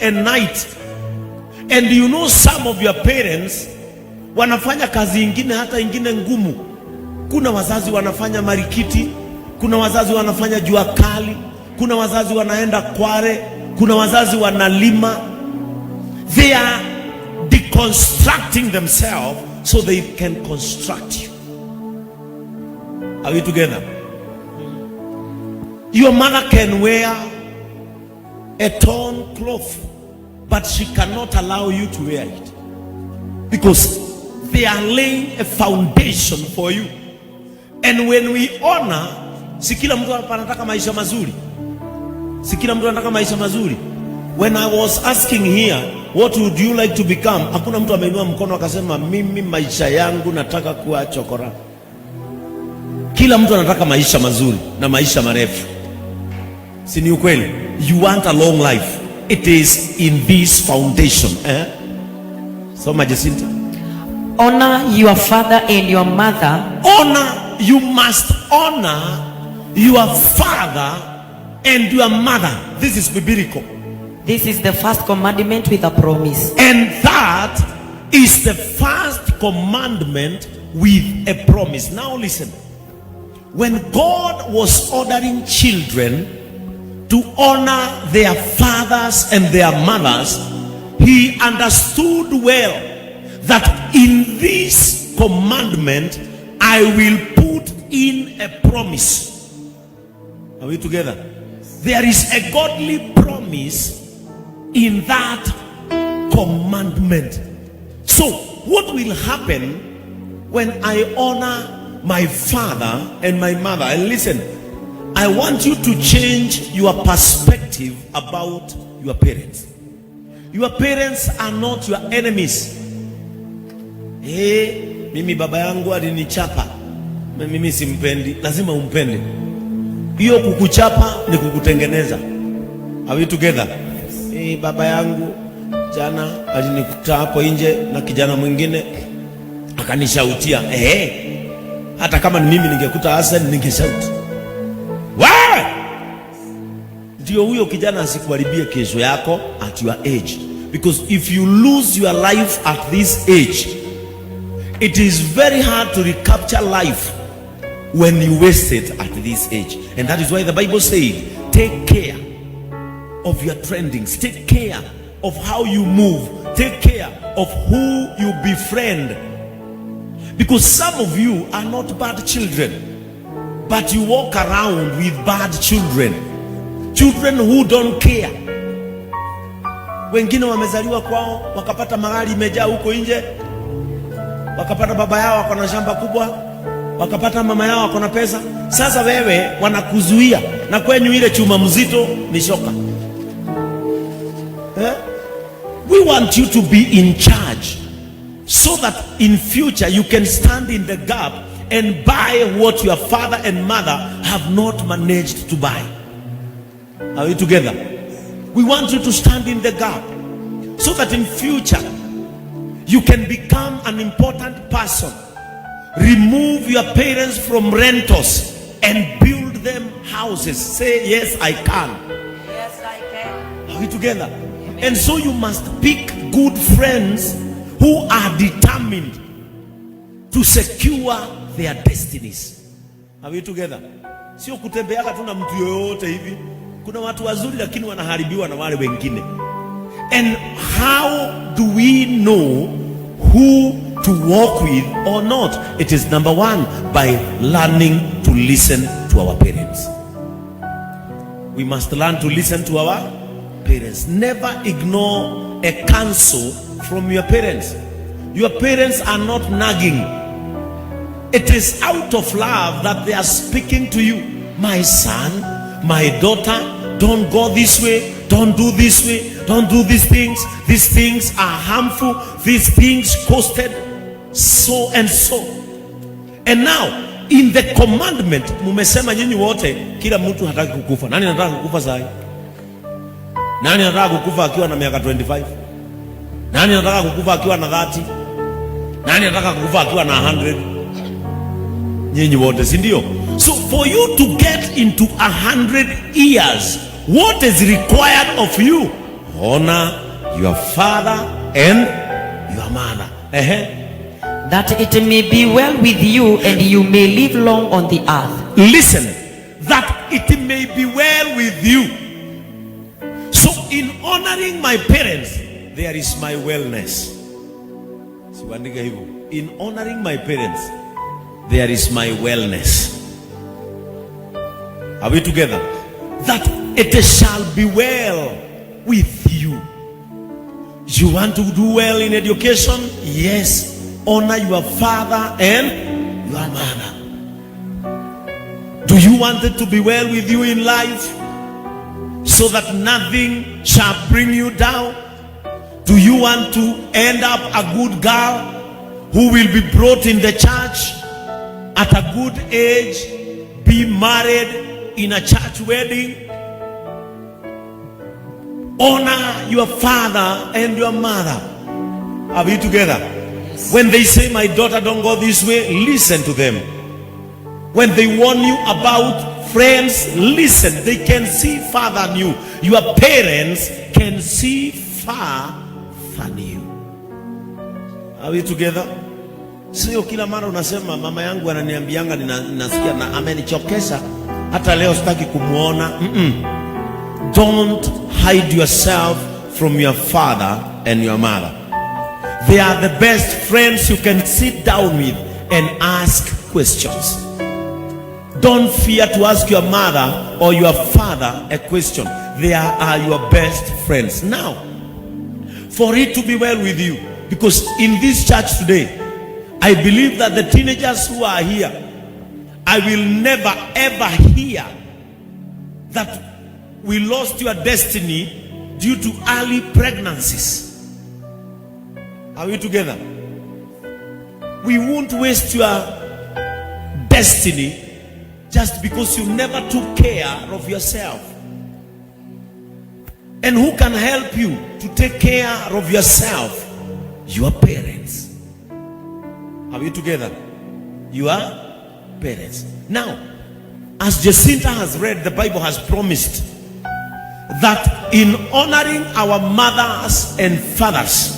and night. And you know some of your parents wanafanya kazi ingine hata ingine ngumu. Kuna wazazi wanafanya marikiti, kuna wazazi wanafanya jua kali, kuna wazazi wanaenda kware, kuna wazazi wanalima. They are deconstructing themselves so they can construct you. Are we together? Your mother can wear a torn cloth, but she cannot allow you to wear it, because they are laying a foundation for you. And when we honor, si kila mtu anataka maisha mazuri. Si kila mtu anataka maisha mazuri. When I was asking here, what would you like to become? Hakuna mtu ameinua mkono akasema mimi maisha yangu nataka kuwa chokora. Kila mtu anataka maisha mazuri na maisha marefu. Si ni ukweli? You want a long life. It is in this foundation. So Jacinta, honor your father and your mother. Honor, you must honor your father and your mother. This is biblical. This is the first commandment with a promise. And that is the first commandment with a promise. Now listen. When God was ordering children to honor their fathers and their mothers, he understood well that in this commandment I will put in a promise. Are we together? There is a godly promise in that commandment. So what will happen when I honor my father and my mother? And listen, I want you to change your perspective about your parents. Your parents are not your enemies. Mimi baba yangu alinichapa, mimi simpendi. Lazima umpende. Hiyo kukuchapa ni kukutengeneza. Are we together? Baba yangu jana alinikuta hapo nje na kijana mwingine akanishautia. Hata kama ni mimi ningekuta Hassan ningeshout. Wewe! Ndio huyo kijana asikuharibie kesho yako at your age. Because if you lose your life at this age, it is very hard to recapture life when you waste it at this age. And that is why the Bible said, take care of your trendings, take care of how you move, take care of who you befriend. Because some of you are not bad children, but you walk around with bad children, children who don't care. Wengine wamezaliwa kwao wakapata magari imejaa huko nje, wakapata baba yao wako na shamba kubwa, wakapata mama yao wako na pesa. Sasa wewe wanakuzuia na kwenyu ile chuma mzito ni shoka. We want you to be in charge, so that in future you can stand in the gap and buy what your father and mother have not managed to buy. Are we together? We want you to stand in the gap, so that in future you can become an important person. Remove your parents from rentals and build them houses. Say, yes, I can. Yes, I can. Are we together? And so you must pick good friends who are determined to secure their destinies. Are we together? Sio kutembeaka tu na mtu yoyote hivi. Kuna watu wazuri lakini wanaharibiwa na wale wengine. And how do we know who to walk with or not? It is number one, by learning to listen to our parents. We must learn to listen to our parents. Never ignore a counsel from your parents. Your parents are not nagging. It is out of love that they are speaking to you. My son, my daughter, don't go this way, don't do this way, don't do these things. These things are harmful. These things costed so and so. And now in the commandment mumesema nyinyi wote kila mtu hataki kukufa. Nani anataka kukufa sasa? Nani anataka kukufa akiwa na miaka 25? Nani anataka kukufa akiwa na 30? Nani anataka kukufa akiwa na 100? Nyinyi wote, si ndio? So for you to get into 100 years, what is required of you? Honor your father and your mother. That it may be well with you and you may live long on the earth. Listen, that it may be well with you. So in honoring my parents, there is my wellness. In honoring my parents, there is my wellness. Are we together? That it shall be well with you. You want to do well in education? Yes. Honor your father and your mother. Do you want it to be well with you in life, so that nothing shall bring you down? Do you want to end up a good girl who will be brought in the church at a good age, be married in a church wedding? Honor your father and your mother. Are we together? Yes. When they say, my daughter, don't go this way, listen to them. When they warn you about friends, listen. They can see farther than you. Your parents can see far than you. Are we together? Sio kila mara unasema mama yangu ananiambianga ninasikia na amenichokesha hata leo sitaki kumuona. Don't hide yourself from your father and your mother. They are the best friends you can sit down with and ask questions. Don't fear to ask your mother or your father a question. They are your best friends. Now, for it to be well with you, because in this church today, I believe that the teenagers who are here, I will never ever hear that we lost your destiny due to early pregnancies. Are we together? We won't waste your destiny just because you never took care of yourself. And who can help you to take care of yourself? Your parents. Are we together? Your parents. Now, as Jacinta has read, the Bible has promised that in honoring our mothers and fathers,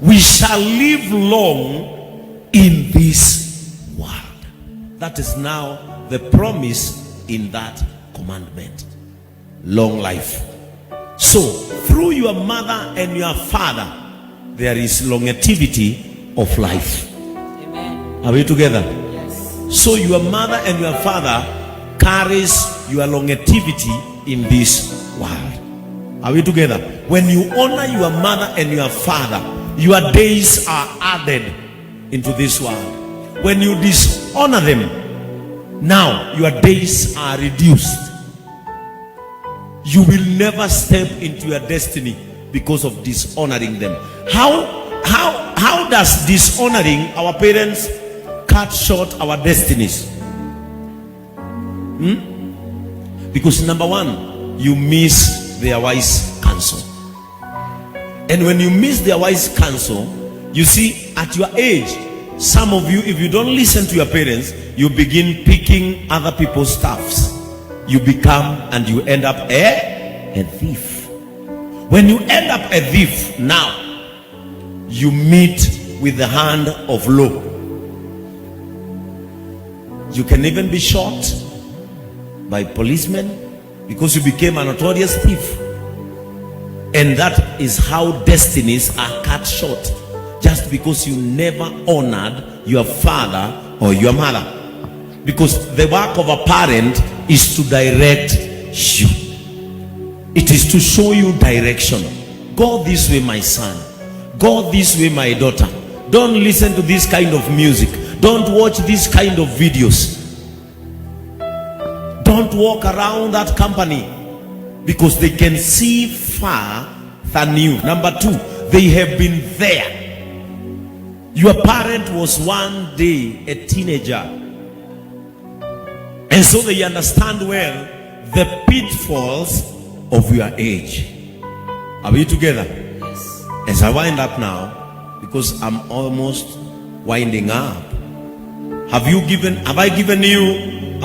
we shall live long in this world. That is now the promise in that commandment. Long life. So, through your mother and your father, there is longevity of life. Amen. Are we together? Yes. So your mother and your father carries your longevity in this world. Are we together? When you honor your mother and your father, your days are added into this world. When you dishonor them, now your days are reduced. You will never step into your destiny because of dishonoring them. How does dishonoring our parents cut short our destinies? Because number one, you miss their wise counsel. And when you miss their wise counsel, you see, at your age, some of you, if you don't listen to your parents, you begin picking other people's stuffs. You become and you end up a thief. When you end up a thief, now you meet with the hand of law. You can even be shot by policemen because you became a notorious thief. And that is how destinies are cut short, just because you never honored your father or your mother. Because the work of a parent is to direct you. It is to show you direction. Go this way, my son. Go this way, my daughter. Don't listen to this kind of music. Don't watch this kind of videos. Don't walk around that company, because they can see far than you. Number two, they have been there. Your parent was one day a teenager, and so they understand well the pitfalls of your age. Are we together? Yes. As I wind up now, because I'm almost winding up, have I given you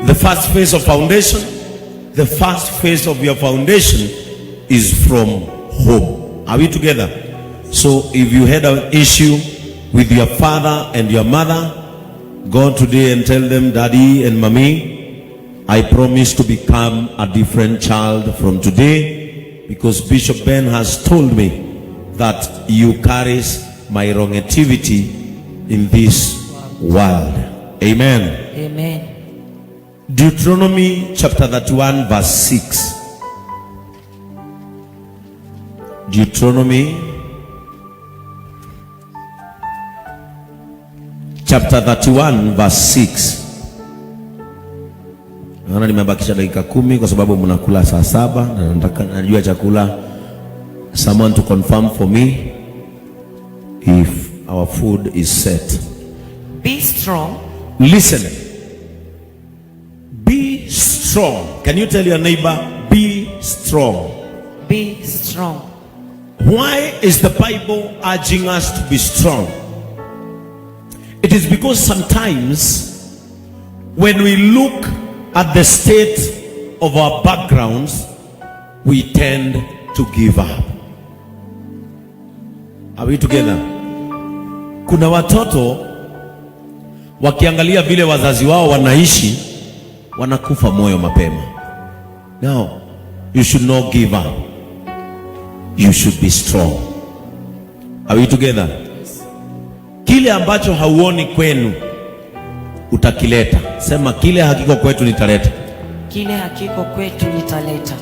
the first phase of foundation? the first phase of your foundation is from home. Are we together? So if you had an issue with your father and your mother, go today and tell them, Daddy and Mommy, I promise to become a different child from today, because Bishop Ben has told me that you carries my wrongtivity in this world. Amen. Amen. Deuteronomy chapter 31 verse 6. Deuteronomy chapter 31 verse 6. Naona nimebakisha dakika 10 kwa sababu mnakula saa 7 na nataka najua chakula. Someone to confirm for me if our food is set. Be strong. Listen. Be strong. Can you tell your neighbor, be strong? Be strong. Why is the Bible urging us to be strong? It is because sometimes when we look at the state of our backgrounds, we tend to give up. Are we together? Kuna watoto wakiangalia vile wazazi wao wanaishi, wanakufa moyo mapema. Now, you should not give up. You should be strong. Are we together? Kile ambacho hauoni kwenu utakileta. Sema kile hakiko kwetu nitaleta. Kile hakiko kwetu nitaleta.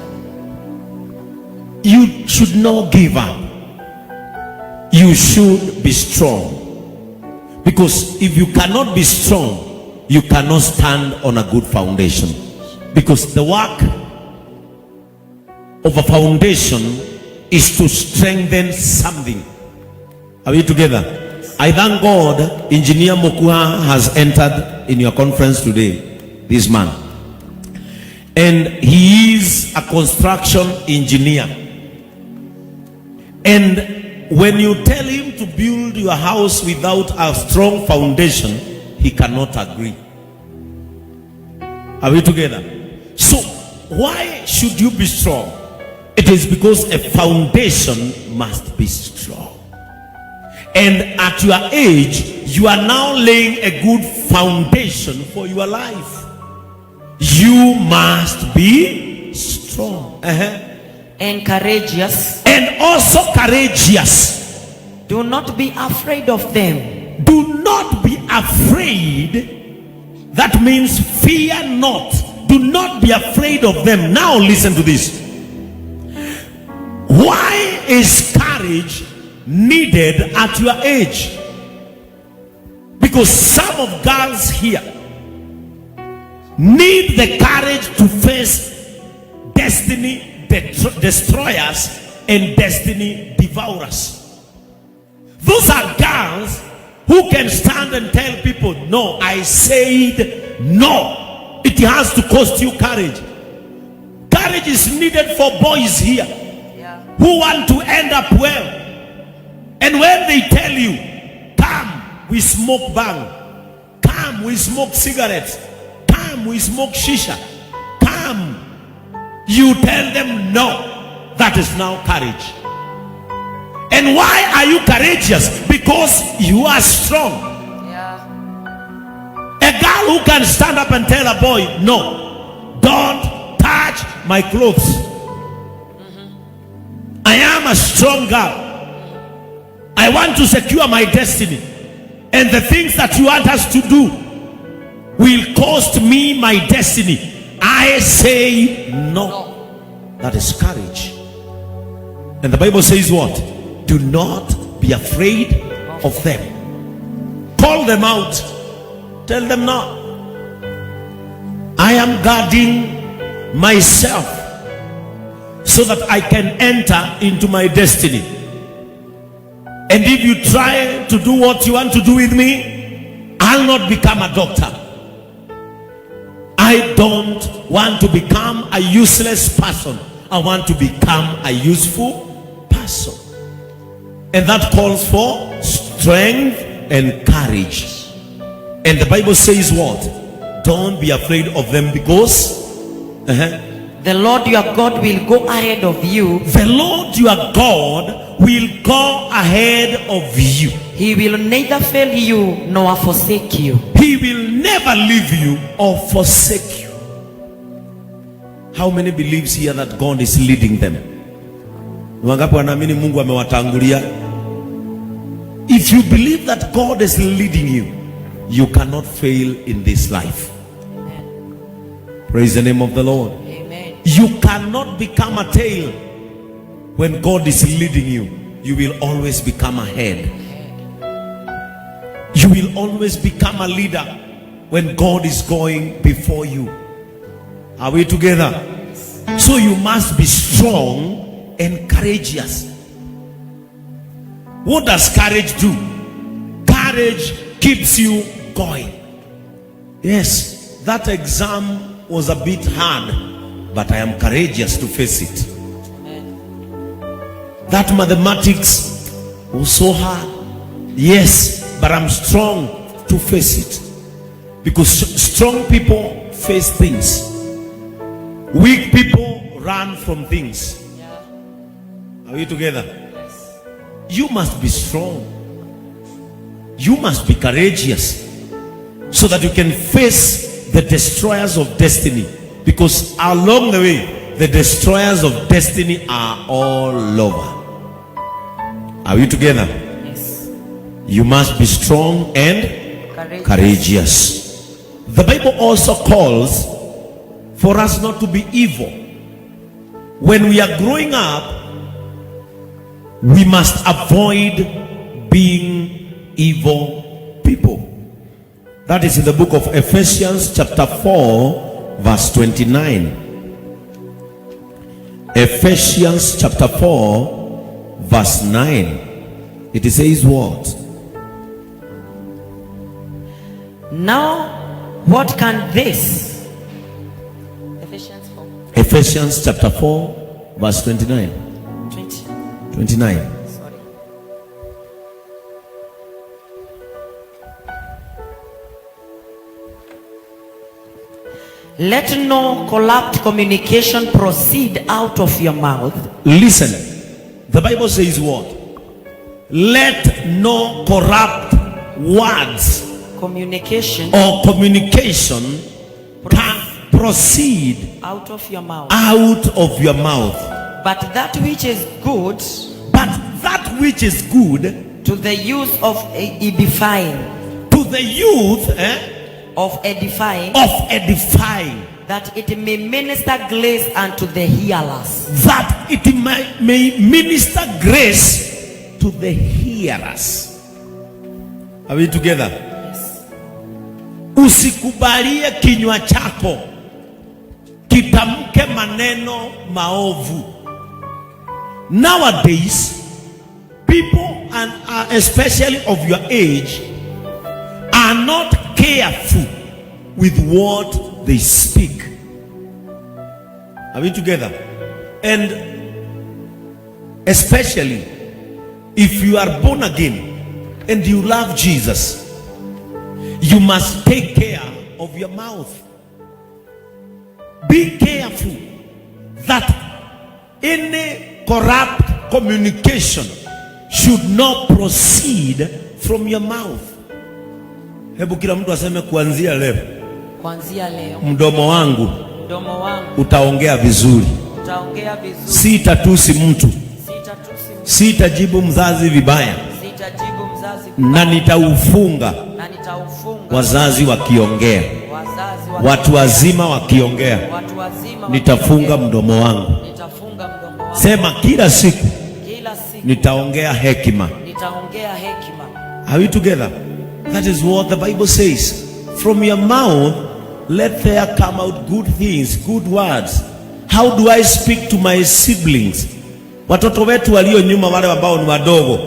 You should not give up. You should be strong. Because if you cannot be strong, you cannot stand on a good foundation. Because the work of a foundation is to strengthen something. Are we together? I thank God Engineer Mokuha has entered in your conference today, this man. And he is a construction engineer. And when you tell him to build your house without a strong foundation, he cannot agree. Are we together? So why should you be strong? It is because a foundation must be strong. And at your age, you are now laying a good foundation for your life. You must be strong. And courageous. And also courageous. Do not be afraid of them. Do not be afraid. That means fear not. Do not be afraid of them. Now listen to this. Why is courage needed at your age? Because some of girls here need the courage to face destiny destroyers and destiny devourers. Those are girls who can stand and tell people, no, I said no. It has to cost you courage. Courage is needed for boys here who want to end up well. And when they tell you, come, we smoke bang. Come, we smoke cigarettes. Come, we smoke shisha. Come, you tell them no. That is now courage. And why are you courageous? Because you are strong. A girl who can stand up and tell a boy, no, don't touch my clothes. I am a strong girl. I want to secure my destiny. And the things that you want us to do will cost me my destiny. I say no. That is courage. And the Bible says what? Do not be afraid of them. Call them out. Tell them no. I am guarding myself so that I can enter into my destiny. And if you try to do what you want to do with me, I'll not become a doctor. I don't want to become a useless person. I want to become a useful person. And that calls for strength and courage. And the Bible says what? Don't be afraid of them because the The Lord your God will go ahead of you. The Lord your God will go ahead of you. He will neither fail you nor forsake you. He will never leave you or forsake you. How many believes here that God is leading them? Wangapi wanaamini Mungu amewatangulia? If you believe that God is leading you, you cannot fail in this life. Amen. Praise the name of the Lord. Amen. You cannot become a tail when God is leading you. You will always become a head. You will always become a leader when God is going before you. Are we together? So you must be strong and courageous. What does courage do? Courage keeps you going. Yes, that exam was a bit hard, but I am courageous to face it. That mathematics was so hard. Yes, but I'm strong to face it. Because strong people face things. Weak people run from things. Are we together? Yes. You must be strong. You must be courageous so that you can face the destroyers of destiny. Because along the way, the destroyers of destiny are all over. Are we together? Yes. You must be strong and courageous. The Bible also calls for us not to be evil. When we are growing up, we must avoid being evil people. That is in the book of Ephesians chapter 4 verse 29. Ephesians chapter 4 verse 9. It says what? Now what can this? Ephesians chapter 4 verse 29. 29. Sorry. Let no corrupt communication proceed out of your mouth. Listen, the Bible says what? Let no corrupt words communication can proceed out of your mouth. But that which is good, to the use of edifying, to the youth of edifying, that it may minister grace unto the hearers. That it may minister grace to the hearers. Are we together? Yes. Usikubalie kinywa chako kitamke maneno maovu. Nowadays, people, and especially of your age, are not careful with what they speak. Are we together? And especially if you are born again and you love Jesus, you must take care of your mouth. Be careful that any corrupt communication should not proceed from your mouth. Hebu kila mtu aseme kuanzia leo. Kuanzia leo. Mdomo wangu utaongea vizuri. Utaongea vizuri. Sitatusi mtu. Sitajibu mzazi vibaya. Na nitaufunga wazazi wakiongea. Watu wazima wakiongea. Nitafunga mdomo wangu. Sema kila siku nitaongea hekima. Are we together? That is what the Bible says. From your mouth let there come out good things, good words. How do I speak to my siblings? Watoto wetu walio nyuma, wale ambao ni wadogo,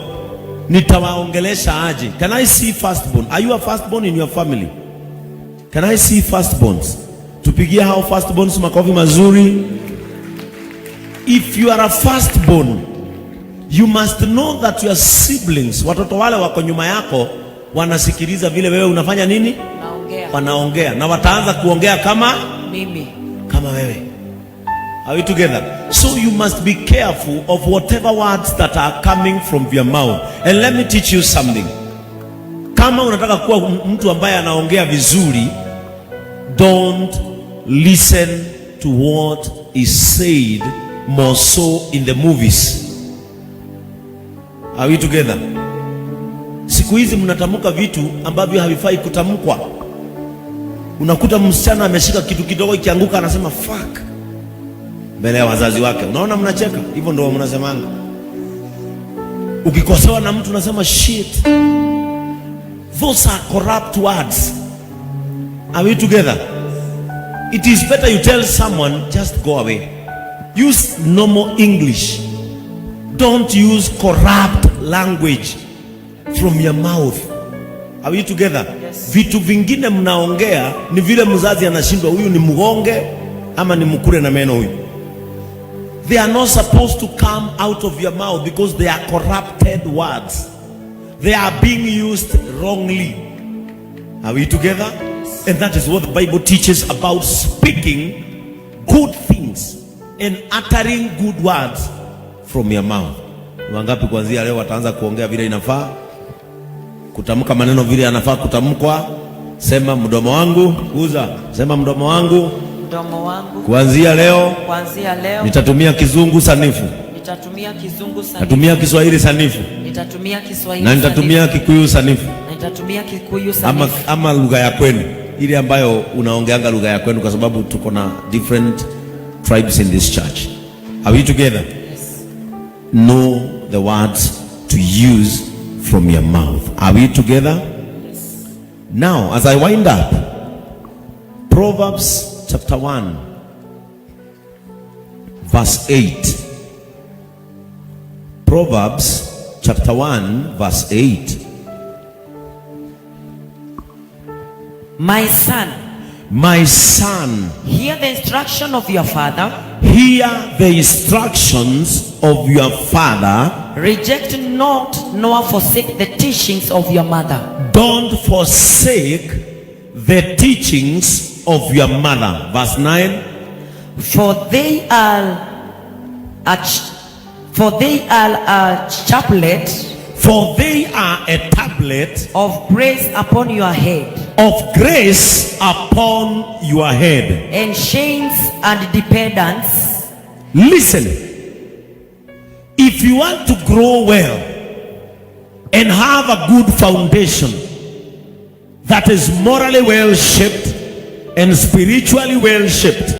nitawaongelesha aje? Can I see firstborn? Are you a firstborn in your family? Can I see firstborns? Tupigie hao firstborns makofi mazuri. If you are a firstborn, you must know that your siblings, watoto wale wako nyuma yako, wanasikiliza vile wewe unafanya nini? Wanaongea. Na wataanza kuongea kama mimi, kama wewe. Are we together? So you must be careful of whatever words that are coming from your mouth. And let me teach you something. Kama unataka kuwa mtu ambaye anaongea vizuri, don't listen to what is said more so in the movies. Are we together? Siku hizi mnatamka vitu ambavyo havifai kutamkwa. Unakuta msichana ameshika kitu kidogo ikianguka anasema fuck mbele ya wazazi wake. Unaona, mnacheka. Hivyo ndio mnasemanga. Ukikosewa na mtu unasema shit. Those are corrupt words. Are we together? It is better you tell someone, just go away. Use normal English. Don't use corrupt language from your mouth. Are we together? Yes. Vitu vingine mnaongea ni vile mzazi anashindwa, huyu ni mgonge ama ni mkure na meno huyu. They are not supposed to come out of your mouth because they are corrupted words. They are being used wrongly. Are we together? Yes. And that is what the Bible teaches about speaking good things and uttering good words from your mouth. Wangapi kuanzia leo wataanza kuongea vile inafaa, kutamka maneno vile yanafaa kutamkwa? Sema mdomo wangu, uza. Sema mdomo wangu, kuanzia leo nitatumia kizungu sanifu. Nitatumia Kiswahili sanifu. Na nitatumia Kikuyu sanifu. Ama lugha ya kwenu, ile ambayo unaongeanga lugha ya kwenu, kwa sababu tuko na different tribes in this church. Are we together? Yes. Know the words to use from your mouth. Are we together? Yes. Now, as I wind up, Proverbs chapter 1 verse 8. Proverbs chapter 1 verse 8. My son, hear the instruction of your father. Hear the instructions of your father. Reject not nor forsake the teachings of your mother. Don't forsake the teachings of your mother. Verse 9. For they are a chaplet. For they are a tablet of grace upon your head. Of grace upon your head. And chains and dependence. Listen. If you want to grow well and have a good foundation that is morally well shaped and spiritually well shaped,